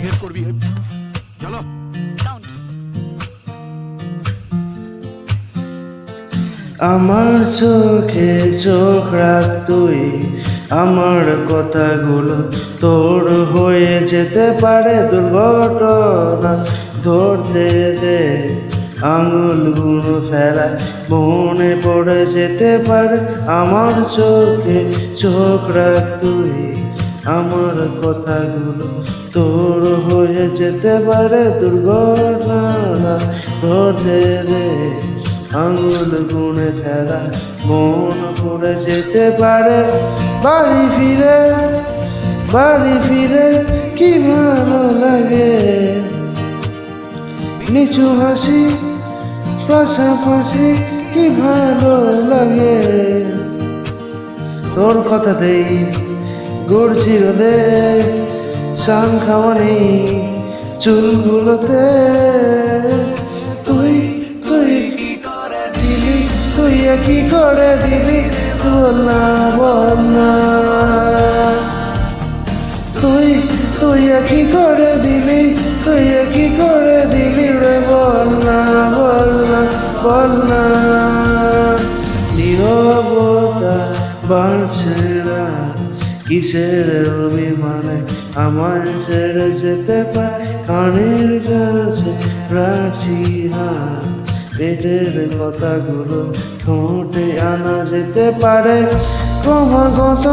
Behave করবি চলো count. আমার চোখে চোখ রাখ তুই, আমার কথাগুলো তোর হয়ে যেতে পারে দুর্ঘটনা। ধরতে দে আঙুলগুলো ফেলা, মনে পড়ে যেতে পারে। আমার চোখে চোখ রাখ তুই, আমার কথাগুলো তোর হয়ে যেতে পারে দুর্ঘটনা। ধরতে দে আঙুল গুনে ফেলা, মন পড়ে যেতে পারে। বাড়ি ফিরে কি ভালো লাগে, নিচু হাসি পাশাপাশি কি ভালো লাগে। তোর কথাতেই গড়ছি রোদে, শান খাওয়া নেই চুলগুলোতে। তুই কি করে দিলি, তুই কি করে দিলি, বল না তুই কি করে দিলি, তুই কি করে দিলি রে, বল না। নীরবতা বাড়ছে না, কিসের অভিমানে আমায় ছেড়ে যেতে পারে। কানের কাছে রাখছি হাত, পেটের কথাগুলো ঠোঁটে আনা যেতে পারে। ক্রমাগত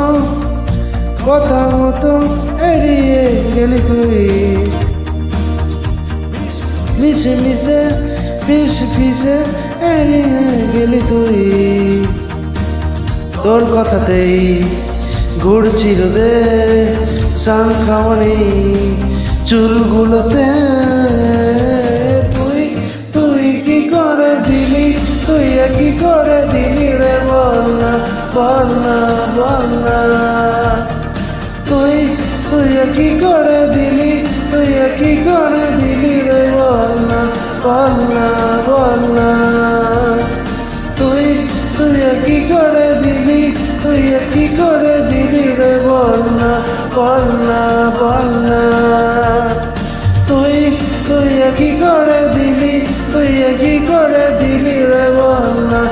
কথা মতো এড়িয়ে গেলি তুই, মিশে পিছে এড়িয়ে গেলি তুই। তোর কথাতেই ঘুরছি রোদে, শান খাওয়া নেই চুলগুলোতে। তুই কি করে দিলি, তুই কি করে দিলি রে, বল না। তুই কি করে দিলি, তুই কি করে দিলি রে, বল না। তুই কি করে দিলি, তুই কি করে দিলি রে, বল না। তুই কি করে দিলি, তুই কি করে দিলি রে, বল না।